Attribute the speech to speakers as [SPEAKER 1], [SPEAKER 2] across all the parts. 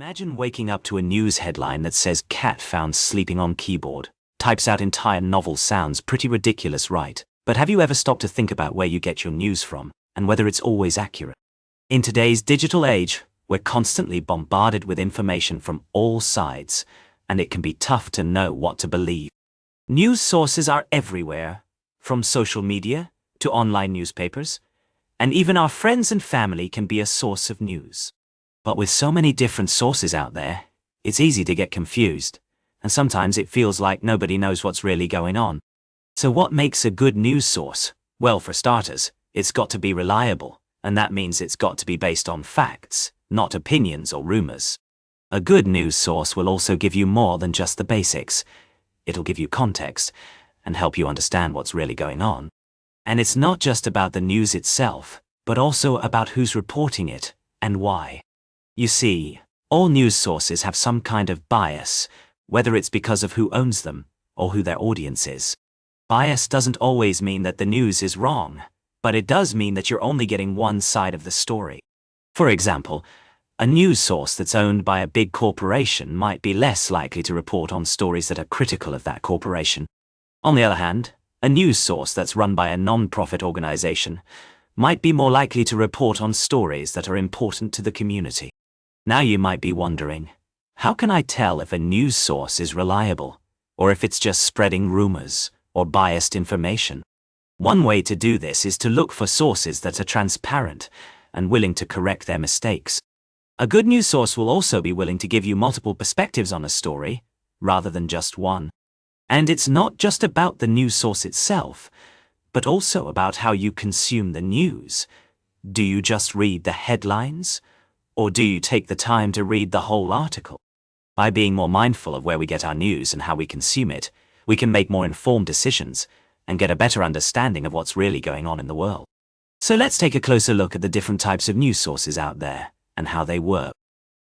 [SPEAKER 1] Imagine waking up to a news headline that says cat found sleeping on keyboard. Types out entire novel. Sounds pretty ridiculous, right? But have you ever stopped to think about where you get your news from and whether it's always accurate? In today's digital age, we're constantly bombarded with information from all sides, and it can be tough to know what to believe. News sources are everywhere, from social media to online newspapers, and even our friends and family can be a source of news. But with so many different sources out there, it's easy to get confused, and sometimes it feels like nobody knows what's really going on. So what makes a good news source? Well, for starters, it's got to be reliable, and that means it's got to be based on facts, not opinions or rumors. A good news source will also give you more than just the basics. It'll give you context and help you understand what's really going on. And it's not just about the news itself, but also about who's reporting it and why. You see, all news sources have some kind of bias, whether it's because of who owns them or who their audience is. Bias doesn't always mean that the news is wrong, but it does mean that you're only getting one side of the story. For example, a news source that's owned by a big corporation might be less likely to report on stories that are critical of that corporation. On the other hand, a news source that's run by a non-profit organization might be more likely to report on stories that are important to the community. Now you might be wondering, how can I tell if a news source is reliable, or if it's just spreading rumors or biased information? One way to do this is to look for sources that are transparent and willing to correct their mistakes. A good news source will also be willing to give you multiple perspectives on a story, rather than just one. And it's not just about the news source itself, but also about how you consume the news. Do you just read the headlines? Or do you take the time to read the whole article? By being more mindful of where we get our news and how we consume it, we can make more informed decisions and get a better understanding of what's really going on in the world. So let's take a closer look at the different types of news sources out there and how they work.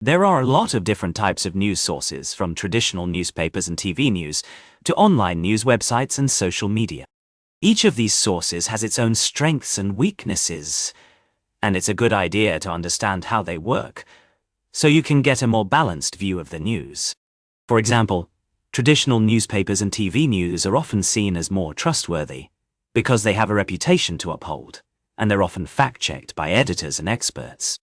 [SPEAKER 1] There are a lot of different types of news sources, from traditional newspapers and TV news to online news websites and social media. Each of these sources has its own strengths and weaknesses, and it's a good idea to understand how they work, so you can get a more balanced view of the news. For example, traditional newspapers and TV news are often seen as more trustworthy because they have a reputation to uphold, and they're often fact-checked by editors and experts.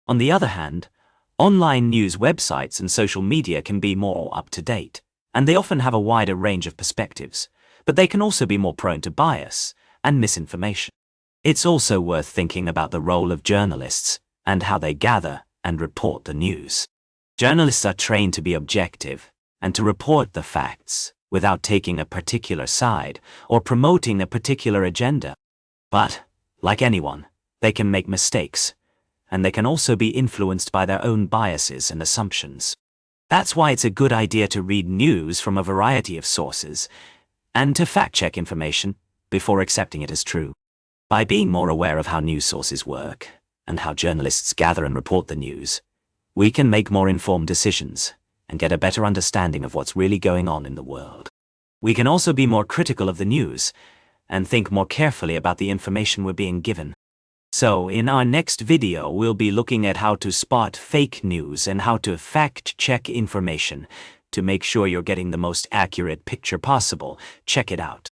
[SPEAKER 1] On the other hand, online news websites and social media can be more up-to-date, and they often have a wider range of perspectives, but they can also be more prone to bias and misinformation. It's also worth thinking about the role of journalists and how they gather and report the news. Journalists are trained to be objective and to report the facts without taking a particular side or promoting a particular agenda. But, like anyone, they can make mistakes, and they can also be influenced by their own biases and assumptions. That's why it's a good idea to read news from a variety of sources and to fact-check information before accepting it as true. By being more aware of how news sources work and how journalists gather and report the news, we can make more informed decisions and get a better understanding of what's really going on in the world. We can also be more critical of the news and think more carefully about the information we're being given. So, in our next video, we'll be looking at how to spot fake news and how to fact-check information to make sure you're getting the most accurate picture possible. Check it out.